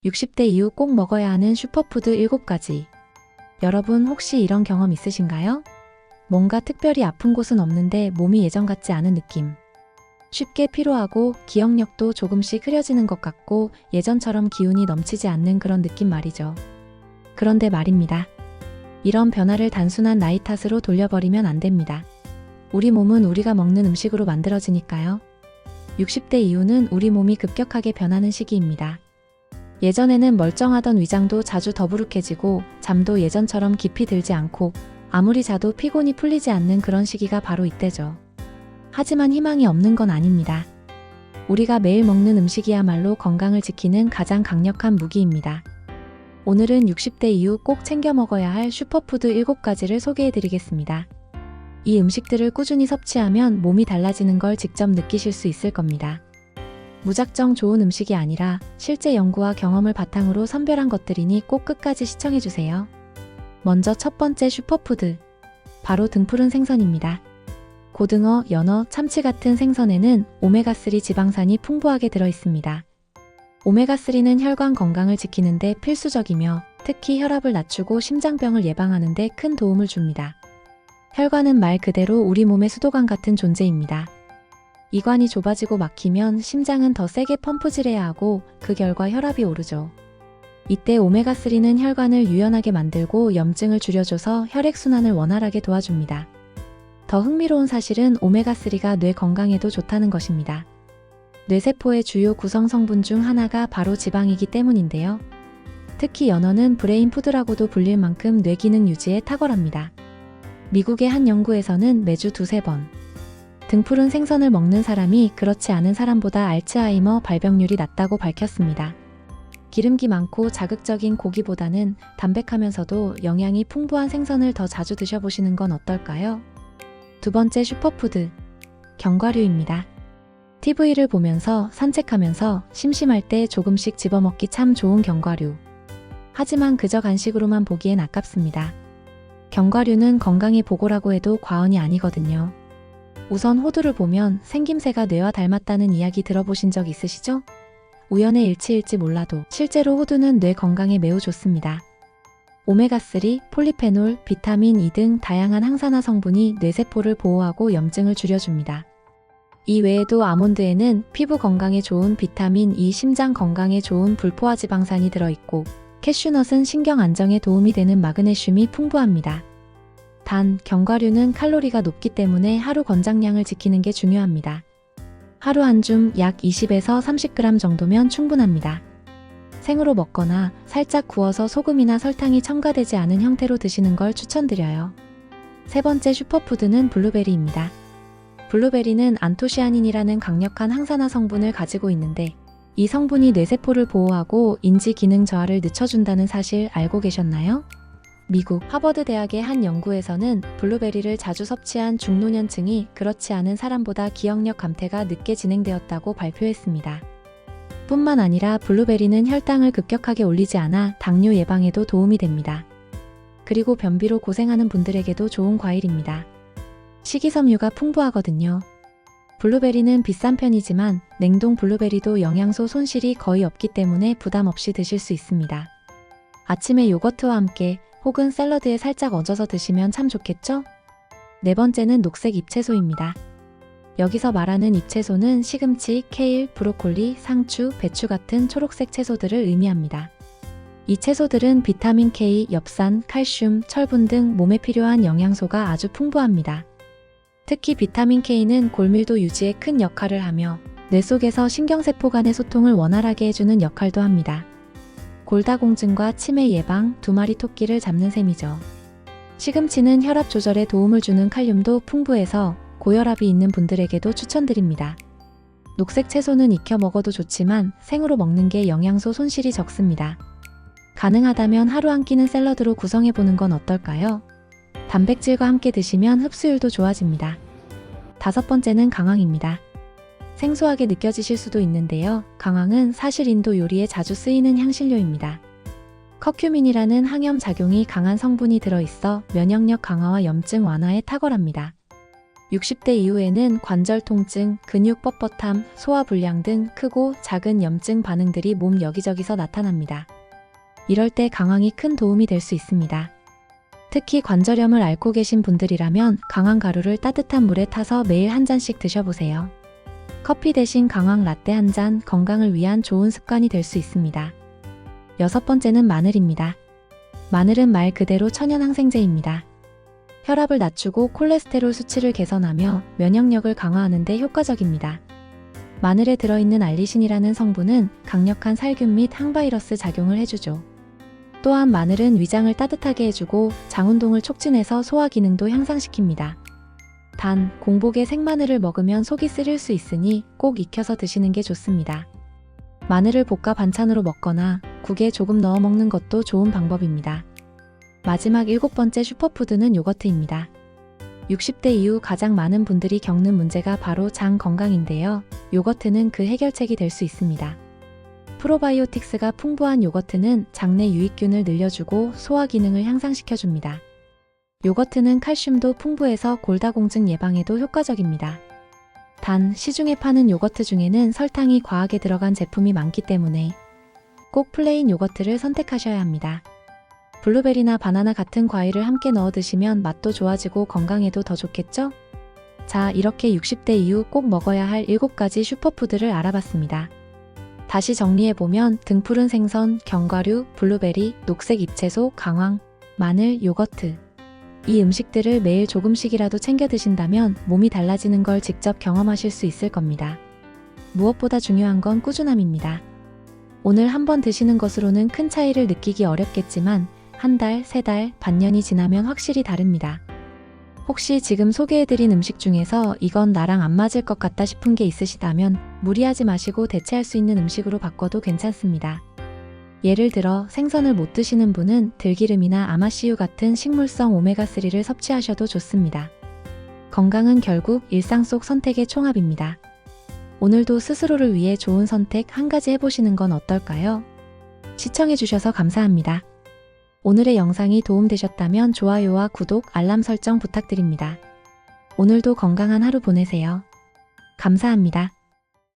60대 이후 꼭 먹어야 하는 슈퍼푸드 7가지. 여러분 혹시 이런 경험 있으신가요? 뭔가 특별히 아픈 곳은 없는데 몸이 예전 같지 않은 느낌. 쉽게 피로하고 기억력도 조금씩 흐려지는 것 같고 예전처럼 기운이 넘치지 않는 그런 느낌 말이죠. 그런데 말입니다. 이런 변화를 단순한 나이 탓으로 돌려버리면 안 됩니다. 우리 몸은 우리가 먹는 음식으로 만들어지니까요. 60대 이후는 우리 몸이 급격하게 변하는 시기입니다. 예전에는 멀쩡하던 위장도 자주 더부룩해지고 잠도 예전처럼 깊이 들지 않고 아무리 자도 피곤이 풀리지 않는 그런 시기가 바로 이때죠. 하지만 희망이 없는 건 아닙니다. 우리가 매일 먹는 음식이야말로 건강을 지키는 가장 강력한 무기입니다. 오늘은 60대 이후 꼭 챙겨 먹어야 할 슈퍼푸드 7가지를 소개해드리겠습니다. 이 음식들을 꾸준히 섭취하면 몸이 달라지는 걸 직접 느끼실 수 있을 겁니다. 무작정 좋은 음식이 아니라 실제 연구와 경험을 바탕으로 선별한 것들이니 꼭 끝까지 시청해주세요. 먼저 첫 번째 슈퍼푸드. 바로 등푸른 생선입니다. 고등어, 연어, 참치 같은 생선에는 오메가3 지방산이 풍부하게 들어있습니다. 오메가3는 혈관 건강을 지키는데 필수적이며 특히 혈압을 낮추고 심장병을 예방하는 데 큰 도움을 줍니다. 혈관은 말 그대로 우리 몸의 수도관 같은 존재입니다. 이관이 좁아지고 막히면 심장은 더 세게 펌프질해야 하고 그 결과 혈압이 오르죠. 이때 오메가3는 혈관을 유연하게 만들고 염증을 줄여줘서 혈액순환을 원활하게 도와줍니다. 더 흥미로운 사실은 오메가3가 뇌 건강에도 좋다는 것입니다. 뇌세포의 주요 구성 성분 중 하나가 바로 지방이기 때문인데요. 특히 연어는 브레인 푸드라고도 불릴 만큼 뇌 기능 유지에 탁월합니다. 미국의 한 연구에서는 매주 2~3번 등푸른 생선을 먹는 사람이 그렇지 않은 사람보다 알츠하이머 발병률이 낮다고 밝혔습니다. 기름기 많고 자극적인 고기보다는 담백하면서도 영양이 풍부한 생선을 더 자주 드셔보시는 건 어떨까요? 두 번째 슈퍼푸드. 견과류입니다. TV를 보면서 산책하면서 심심할 때 조금씩 집어먹기 참 좋은 견과류. 하지만 그저 간식으로만 보기엔 아깝습니다. 견과류는 건강의 보고라고 해도 과언이 아니거든요. 우선 호두를 보면 생김새가 뇌와 닮았다는 이야기 들어보신 적 있으시죠? 우연의 일치일지 몰라도 실제로 호두는 뇌 건강에 매우 좋습니다. 오메가3, 폴리페놀, 비타민 E 등 다양한 항산화 성분이 뇌세포를 보호하고 염증을 줄여줍니다. 이 외에도 아몬드에는 피부 건강에 좋은 비타민 E, 심장 건강에 좋은 불포화 지방산이 들어있고 캐슈넛은 신경 안정에 도움이 되는 마그네슘이 풍부합니다. 단, 견과류는 칼로리가 높기 때문에 하루 권장량을 지키는 게 중요합니다. 하루 한 줌 약 20에서 30g 정도면 충분합니다. 생으로 먹거나 살짝 구워서 소금이나 설탕이 첨가되지 않은 형태로 드시는 걸 추천드려요. 세 번째 슈퍼푸드는 블루베리입니다. 블루베리는 안토시아닌이라는 강력한 항산화 성분을 가지고 있는데 이 성분이 뇌세포를 보호하고 인지 기능 저하를 늦춰준다는 사실 알고 계셨나요? 미국 하버드 대학의 한 연구에서는 블루베리를 자주 섭취한 중노년층이 그렇지 않은 사람보다 기억력 감퇴가 늦게 진행되었다고 발표했습니다. 뿐만 아니라 블루베리는 혈당을 급격하게 올리지 않아 당뇨 예방에도 도움이 됩니다. 그리고 변비로 고생하는 분들에게도 좋은 과일입니다. 식이섬유가 풍부하거든요. 블루베리는 비싼 편이지만 냉동 블루베리도 영양소 손실이 거의 없기 때문에 부담 없이 드실 수 있습니다. 아침에 요거트와 함께 혹은 샐러드에 살짝 얹어서 드시면 참 좋겠죠? 네 번째는 녹색 잎채소입니다. 여기서 말하는 잎채소는 시금치, 케일, 브로콜리, 상추, 배추 같은 초록색 채소들을 의미합니다. 이 채소들은 비타민 K, 엽산, 칼슘, 철분 등 몸에 필요한 영양소가 아주 풍부합니다. 특히 비타민 K는 골밀도 유지에 큰 역할을 하며 뇌 속에서 신경세포 간의 소통을 원활하게 해주는 역할도 합니다. 골다공증과 치매 예방, 2마리 토끼를 잡는 셈이죠. 시금치는 혈압 조절에 도움을 주는 칼륨도 풍부해서 고혈압이 있는 분들에게도 추천드립니다. 녹색 채소는 익혀 먹어도 좋지만 생으로 먹는 게 영양소 손실이 적습니다. 가능하다면 하루 한 끼는 샐러드로 구성해보는 건 어떨까요? 단백질과 함께 드시면 흡수율도 좋아집니다. 다섯 번째는 강황입니다. 생소하게 느껴지실 수도 있는데요. 강황은 사실 인도 요리에 자주 쓰이는 향신료입니다. 커큐민이라는 항염 작용이 강한 성분이 들어있어 면역력 강화와 염증 완화에 탁월합니다. 60대 이후에는 관절 통증, 근육 뻣뻣함, 소화불량 등 크고 작은 염증 반응들이 몸 여기저기서 나타납니다. 이럴 때 강황이 큰 도움이 될 수 있습니다. 특히 관절염을 앓고 계신 분들이라면 강황 가루를 따뜻한 물에 타서 매일 한 잔씩 드셔보세요. 커피 대신 강황 라떼 한 잔, 건강을 위한 좋은 습관이 될 수 있습니다. 6번째는 마늘입니다. 마늘은 말 그대로 천연 항생제입니다. 혈압을 낮추고 콜레스테롤 수치를 개선하며 면역력을 강화하는 데 효과적입니다. 마늘에 들어있는 알리신이라는 성분은 강력한 살균 및 항바이러스 작용을 해주죠. 또한 마늘은 위장을 따뜻하게 해주고 장운동을 촉진해서 소화 기능도 향상시킵니다. 단, 공복에 생마늘을 먹으면 속이 쓰릴 수 있으니 꼭 익혀서 드시는 게 좋습니다. 마늘을 볶아 반찬으로 먹거나 국에 조금 넣어 먹는 것도 좋은 방법입니다. 마지막 7번째 슈퍼푸드는 요거트입니다. 60대 이후 가장 많은 분들이 겪는 문제가 바로 장 건강인데요. 요거트는 그 해결책이 될 수 있습니다. 프로바이오틱스가 풍부한 요거트는 장내 유익균을 늘려주고 소화 기능을 향상시켜줍니다. 요거트는 칼슘도 풍부해서 골다공증 예방에도 효과적입니다. 단, 시중에 파는 요거트 중에는 설탕이 과하게 들어간 제품이 많기 때문에 꼭 플레인 요거트를 선택하셔야 합니다. 블루베리나 바나나 같은 과일을 함께 넣어 드시면 맛도 좋아지고 건강에도 더 좋겠죠? 자, 이렇게 60대 이후 꼭 먹어야 할 7가지 슈퍼푸드를 알아봤습니다. 다시 정리해보면 등푸른 생선, 견과류, 블루베리, 녹색 잎채소, 강황, 마늘, 요거트. 이 음식들을 매일 조금씩이라도 챙겨 드신다면 몸이 달라지는 걸 직접 경험하실 수 있을 겁니다. 무엇보다 중요한 건 꾸준함입니다. 오늘 한번 드시는 것으로는 큰 차이를 느끼기 어렵겠지만 한 달, 3달, 반년이 지나면 확실히 다릅니다. 혹시 지금 소개해드린 음식 중에서 이건 나랑 안 맞을 것 같다 싶은 게 있으시다면 무리하지 마시고 대체할 수 있는 음식으로 바꿔도 괜찮습니다. 예를 들어 생선을 못 드시는 분은 들기름이나 아마씨유 같은 식물성 오메가3를 섭취하셔도 좋습니다. 건강은 결국 일상 속 선택의 총합입니다. 오늘도 스스로를 위해 좋은 선택 한 가지 해보시는 건 어떨까요? 시청해주셔서 감사합니다. 오늘의 영상이 도움되셨다면 좋아요와 구독, 알람 설정 부탁드립니다. 오늘도 건강한 하루 보내세요. 감사합니다.